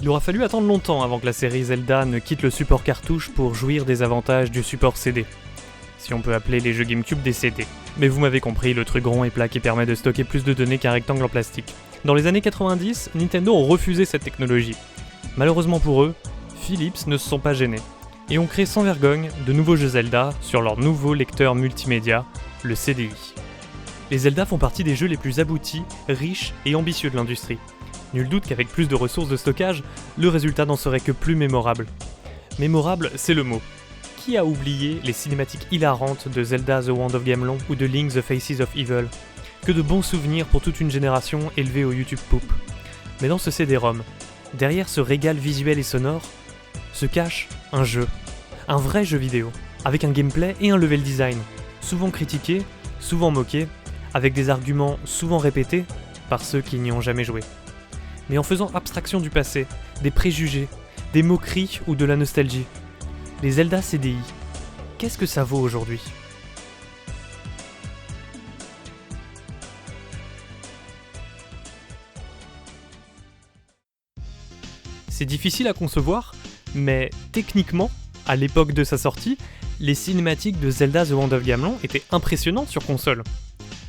Il aura fallu attendre longtemps avant que la série Zelda ne quitte le support cartouche pour jouir des avantages du support CD. Si on peut appeler les jeux GameCube des CD. Mais vous m'avez compris, le truc rond et plat qui permet de stocker plus de données qu'un rectangle en plastique. Dans les années 90, Nintendo ont refusé cette technologie. Malheureusement pour eux, Philips ne se sont pas gênés, et ont créé sans vergogne de nouveaux jeux Zelda sur leur nouveau lecteur multimédia, le CDI. Les Zelda font partie des jeux les plus aboutis, riches et ambitieux de l'industrie. Nul doute qu'avec plus de ressources de stockage, le résultat n'en serait que plus mémorable. Mémorable, c'est le mot. Qui a oublié les cinématiques hilarantes de Zelda The Wand of Gamelon ou de Link the Faces of Evil? Que de bons souvenirs pour toute une génération élevée au YouTube Poop. Mais dans ce CD-ROM, derrière ce régal visuel et sonore, se cache un jeu. Un vrai jeu vidéo, avec un gameplay et un level design, souvent critiqué, souvent moqué, avec des arguments souvent répétés par ceux qui n'y ont jamais joué. Mais en faisant abstraction du passé, des préjugés, des moqueries ou de la nostalgie. Les Zelda CDI, qu'est-ce que ça vaut aujourd'hui ? C'est difficile à concevoir, mais techniquement, à l'époque de sa sortie, les cinématiques de Zelda The Wand of Gamelon étaient impressionnantes sur console.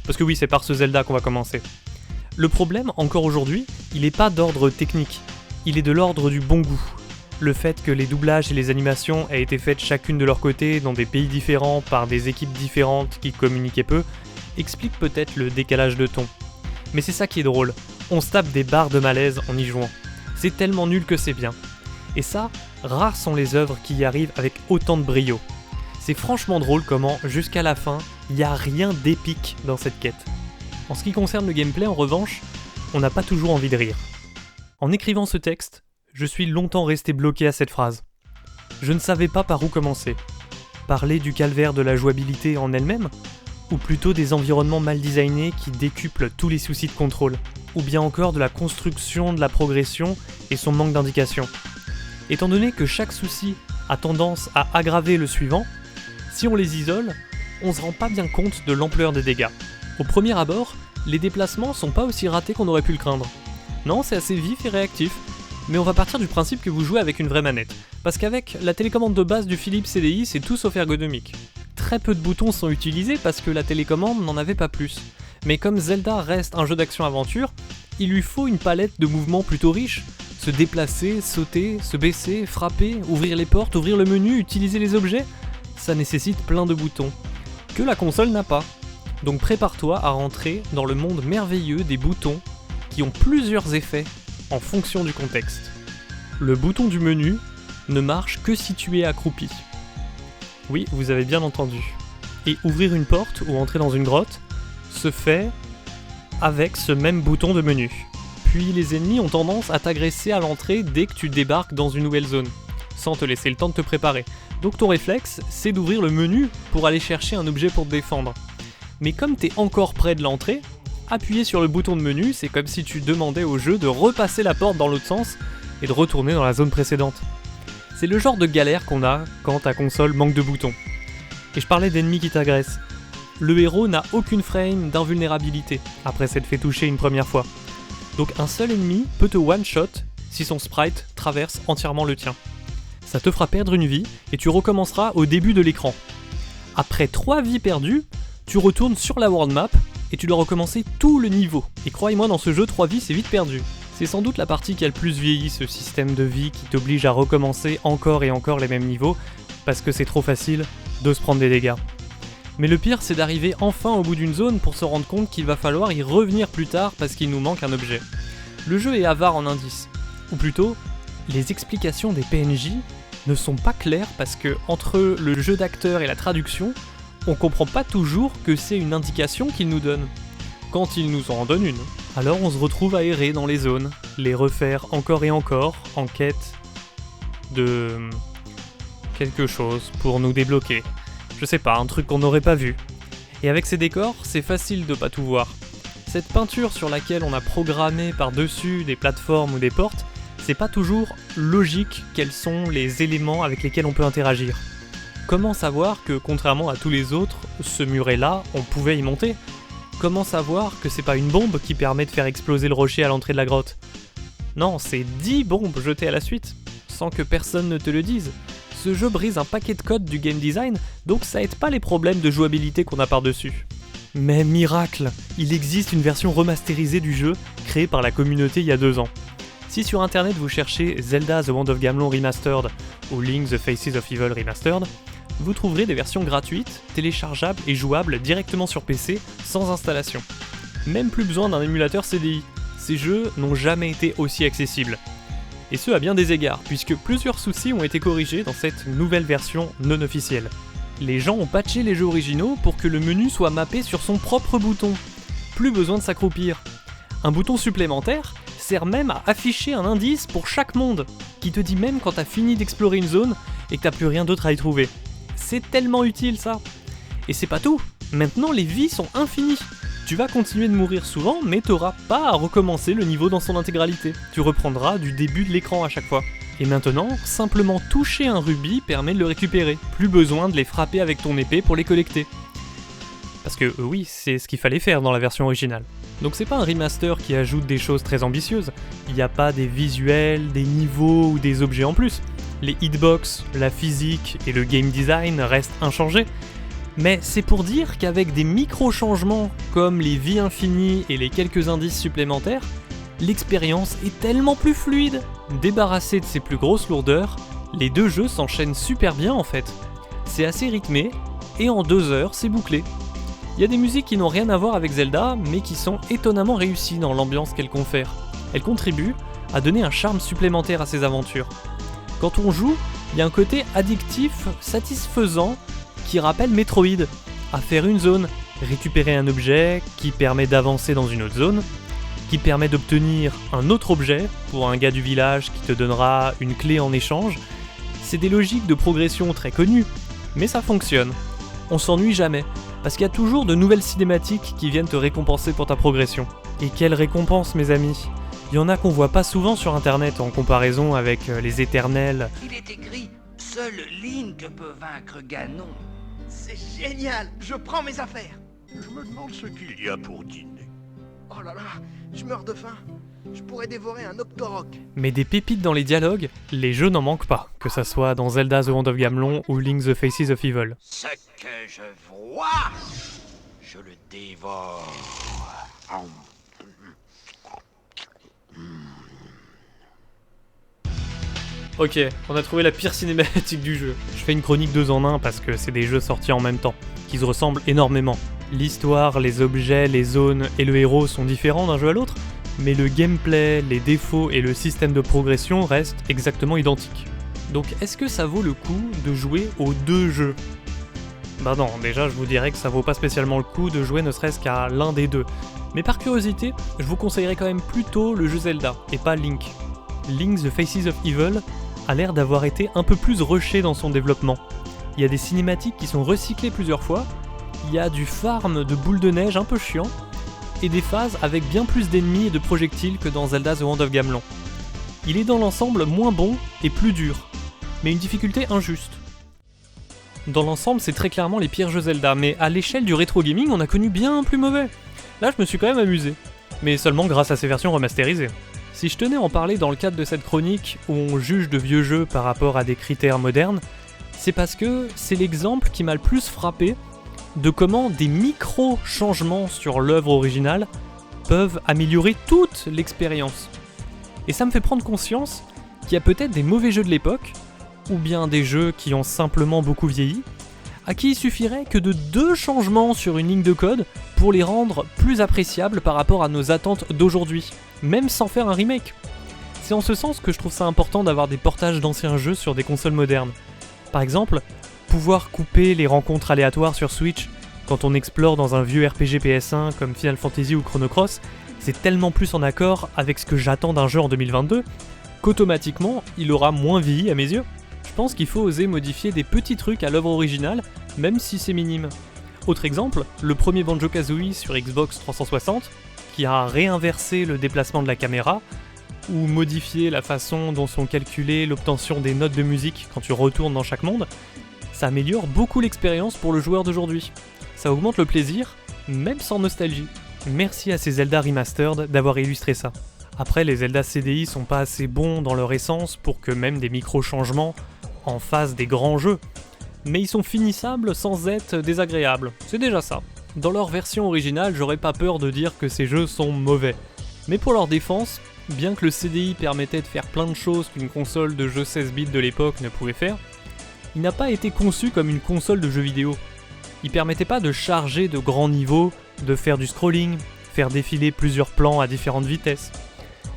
Parce que oui, c'est par ce Zelda qu'on va commencer. Le problème, encore aujourd'hui, il n'est pas d'ordre technique, il est de l'ordre du bon goût. Le fait que les doublages et les animations aient été faites chacune de leur côté dans des pays différents par des équipes différentes qui communiquaient peu, explique peut-être le décalage de ton. Mais c'est ça qui est drôle, on se tape des barres de malaise en y jouant. C'est tellement nul que c'est bien. Et ça, rares sont les œuvres qui y arrivent avec autant de brio. C'est franchement drôle comment, jusqu'à la fin, il n'y a rien d'épique dans cette quête. En ce qui concerne le gameplay, en revanche, on n'a pas toujours envie de rire. En écrivant ce texte, je suis longtemps resté bloqué à cette phrase. Je ne savais pas par où commencer. Parler du calvaire de la jouabilité en elle-même ? Ou plutôt des environnements mal designés qui décuplent tous les soucis de contrôle ? Ou bien encore de la construction de la progression et son manque d'indication ? Étant donné que chaque souci a tendance à aggraver le suivant, si on les isole, on se rend pas bien compte de l'ampleur des dégâts. Au premier abord, les déplacements sont pas aussi ratés qu'on aurait pu le craindre. Non, c'est assez vif et réactif, mais on va partir du principe que vous jouez avec une vraie manette, parce qu'avec la télécommande de base du Philips CDI, c'est tout sauf ergonomique. Très peu de boutons sont utilisés parce que la télécommande n'en avait pas plus. Mais comme Zelda reste un jeu d'action-aventure, il lui faut une palette de mouvements plutôt riche. Se déplacer, sauter, se baisser, frapper, ouvrir les portes, ouvrir le menu, utiliser les objets, ça nécessite plein de boutons, que la console n'a pas. Donc prépare-toi à rentrer dans le monde merveilleux des boutons qui ont plusieurs effets en fonction du contexte. Le bouton du menu ne marche que si tu es accroupi. Oui, vous avez bien entendu. Et ouvrir une porte ou entrer dans une grotte se fait avec ce même bouton de menu. Puis les ennemis ont tendance à t'agresser à l'entrée dès que tu débarques dans une nouvelle zone, sans te laisser le temps de te préparer. Donc ton réflexe, c'est d'ouvrir le menu pour aller chercher un objet pour te défendre. Mais comme t'es encore près de l'entrée, appuyer sur le bouton de menu, c'est comme si tu demandais au jeu de repasser la porte dans l'autre sens et de retourner dans la zone précédente. C'est le genre de galère qu'on a quand ta console manque de boutons. Et je parlais d'ennemis qui t'agressent. Le héros n'a aucune frame d'invulnérabilité après s'être fait toucher une première fois. Donc un seul ennemi peut te one-shot si son sprite traverse entièrement le tien. Ça te fera perdre une vie et tu recommenceras au début de l'écran. Après 3 vies perdues, tu retournes sur la world map et tu dois recommencer tout le niveau. Et croyez-moi, dans ce jeu, 3 vies c'est vite perdu. C'est sans doute la partie qui a le plus vieilli, ce système de vie qui t'oblige à recommencer encore et encore les mêmes niveaux, parce que c'est trop facile de se prendre des dégâts. Mais le pire, c'est d'arriver enfin au bout d'une zone pour se rendre compte qu'il va falloir y revenir plus tard parce qu'il nous manque un objet. Le jeu est avare en indices. Ou plutôt, les explications des PNJ ne sont pas claires parce que, entre le jeu d'acteur et la traduction, on comprend pas toujours que c'est une indication qu'il nous donne. Quand il nous en donne une, alors on se retrouve à errer dans les zones, les refaire encore et encore, en quête de quelque chose pour nous débloquer. Je sais pas, un truc qu'on n'aurait pas vu. Et avec ces décors, c'est facile de pas tout voir. Cette peinture sur laquelle on a programmé par-dessus des plateformes ou des portes, c'est pas toujours logique quels sont les éléments avec lesquels on peut interagir. Comment savoir que, contrairement à tous les autres, ce muret-là, on pouvait y monter ? Comment savoir que c'est pas une bombe qui permet de faire exploser le rocher à l'entrée de la grotte ? Non, c'est 10 bombes jetées à la suite, sans que personne ne te le dise. Ce jeu brise un paquet de codes du game design, donc ça aide pas les problèmes de jouabilité qu'on a par-dessus. Mais miracle, il existe une version remasterisée du jeu, créée par la communauté il y a 2 ans. Si sur internet vous cherchez Zelda The Wand of Gamelon Remastered ou Link The Faces of Evil Remastered, vous trouverez des versions gratuites, téléchargeables et jouables directement sur PC, sans installation. Même plus besoin d'un émulateur CDI, ces jeux n'ont jamais été aussi accessibles. Et ce à bien des égards, puisque plusieurs soucis ont été corrigés dans cette nouvelle version non officielle. Les gens ont patché les jeux originaux pour que le menu soit mappé sur son propre bouton. Plus besoin de s'accroupir. Un bouton supplémentaire sert même à afficher un indice pour chaque monde, qui te dit même quand t'as fini d'explorer une zone et que t'as plus rien d'autre à y trouver. C'est tellement utile ça. Et c'est pas tout, maintenant les vies sont infinies. Tu vas continuer de mourir souvent, mais t'auras pas à recommencer le niveau dans son intégralité. Tu reprendras du début de l'écran à chaque fois. Et maintenant, simplement toucher un rubis permet de le récupérer. Plus besoin de les frapper avec ton épée pour les collecter. Parce que oui, c'est ce qu'il fallait faire dans la version originale. Donc c'est pas un remaster qui ajoute des choses très ambitieuses. Il n'y a pas des visuels, des niveaux ou des objets en plus. Les hitbox, la physique et le game design restent inchangés. Mais c'est pour dire qu'avec des micro-changements comme les vies infinies et les quelques indices supplémentaires, l'expérience est tellement plus fluide. Débarrassés de ces plus grosses lourdeurs, les 2 jeux s'enchaînent super bien en fait. C'est assez rythmé, et en 2 heures c'est bouclé. Il y a des musiques qui n'ont rien à voir avec Zelda, mais qui sont étonnamment réussies dans l'ambiance qu'elles confèrent. Elles contribuent à donner un charme supplémentaire à ces aventures. Quand on joue, il y a un côté addictif, satisfaisant, qui rappelle Metroid, à faire une zone, récupérer un objet qui permet d'avancer dans une autre zone, qui permet d'obtenir un autre objet pour un gars du village qui te donnera une clé en échange. C'est des logiques de progression très connues, mais ça fonctionne. On s'ennuie jamais, parce qu'il y a toujours de nouvelles cinématiques qui viennent te récompenser pour ta progression. Et quelle récompense mes amis! Il y en a qu'on voit pas souvent sur internet en comparaison avec les éternels. Il est écrit « Seul Link peut vaincre Ganon ». C'est génial! Je prends mes affaires! Je me demande ce qu'il y a pour dîner. Oh là là, je meurs de faim. Je pourrais dévorer un Octorok. Mais des pépites dans les dialogues, les jeux n'en manquent pas, que ça soit dans Zelda The Wand of Gamelon ou Link The Faces of Evil. Ce que je vois, je le dévore. Ok, on a trouvé la pire cinématique du jeu. Je fais une chronique 2 en 1 parce que c'est des jeux sortis en même temps, qui se ressemblent énormément. L'histoire, les objets, les zones et le héros sont différents d'un jeu à l'autre, mais le gameplay, les défauts et le système de progression restent exactement identiques. Donc est-ce que ça vaut le coup de jouer aux 2 jeux ? Bah non, déjà je vous dirais que ça vaut pas spécialement le coup de jouer ne serait-ce qu'à l'un des 2. Mais par curiosité, je vous conseillerais quand même plutôt le jeu Zelda, et pas Link. Link The Faces of Evil a l'air d'avoir été un peu plus rushé dans son développement. Il y a des cinématiques qui sont recyclées plusieurs fois, il y a du farm de boules de neige un peu chiant, et des phases avec bien plus d'ennemis et de projectiles que dans Zelda The Wand of Gamelon. Il est dans l'ensemble moins bon et plus dur, mais une difficulté injuste. Dans l'ensemble, c'est très clairement les pires jeux Zelda, mais à l'échelle du rétro gaming, on a connu bien plus mauvais. Là, je me suis quand même amusé, mais seulement grâce à ces versions remasterisées. Si je tenais à en parler dans le cadre de cette chronique où on juge de vieux jeux par rapport à des critères modernes, c'est parce que c'est l'exemple qui m'a le plus frappé de comment des micro-changements sur l'œuvre originale peuvent améliorer toute l'expérience. Et ça me fait prendre conscience qu'il y a peut-être des mauvais jeux de l'époque, ou bien des jeux qui ont simplement beaucoup vieilli, à qui il suffirait que de 2 changements sur une ligne de code pour les rendre plus appréciables par rapport à nos attentes d'aujourd'hui, même sans faire un remake. C'est en ce sens que je trouve ça important d'avoir des portages d'anciens jeux sur des consoles modernes. Par exemple, pouvoir couper les rencontres aléatoires sur Switch quand on explore dans un vieux RPG PS1 comme Final Fantasy ou Chrono Cross, c'est tellement plus en accord avec ce que j'attends d'un jeu en 2022 qu'automatiquement il aura moins vieilli à mes yeux. Je pense qu'il faut oser modifier des petits trucs à l'œuvre originale, même si c'est minime. Autre exemple, le premier Banjo-Kazooie sur Xbox 360, qui a réinversé le déplacement de la caméra, ou modifié la façon dont sont calculées l'obtention des notes de musique quand tu retournes dans chaque monde, ça améliore beaucoup l'expérience pour le joueur d'aujourd'hui. Ça augmente le plaisir, même sans nostalgie. Merci à ces Zelda Remastered d'avoir illustré ça. Après, les Zelda CDI sont pas assez bons dans leur essence pour que même des micro-changements en fassent des grands jeux. Mais ils sont finissables sans être désagréables, c'est déjà ça. Dans leur version originale, j'aurais pas peur de dire que ces jeux sont mauvais. Mais pour leur défense, bien que le CDI permettait de faire plein de choses qu'une console de jeux 16 bits de l'époque ne pouvait faire, il n'a pas été conçu comme une console de jeux vidéo. Il permettait pas de charger de grands niveaux, de faire du scrolling, faire défiler plusieurs plans à différentes vitesses.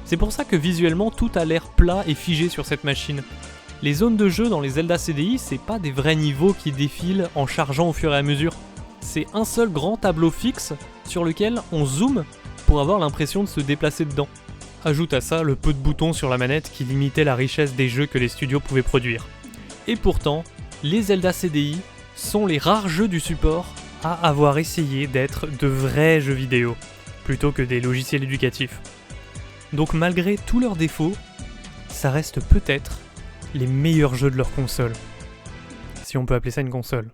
C'est pour ça que visuellement tout a l'air plat et figé sur cette machine. Les zones de jeu dans les Zelda CDI, c'est pas des vrais niveaux qui défilent en chargeant au fur et à mesure. C'est un seul grand tableau fixe sur lequel on zoome pour avoir l'impression de se déplacer dedans. Ajoute à ça le peu de boutons sur la manette qui limitait la richesse des jeux que les studios pouvaient produire. Et pourtant, les Zelda CDI sont les rares jeux du support à avoir essayé d'être de vrais jeux vidéo, plutôt que des logiciels éducatifs. Donc malgré tous leurs défauts, ça reste peut-être les meilleurs jeux de leur console. Si on peut appeler ça une console.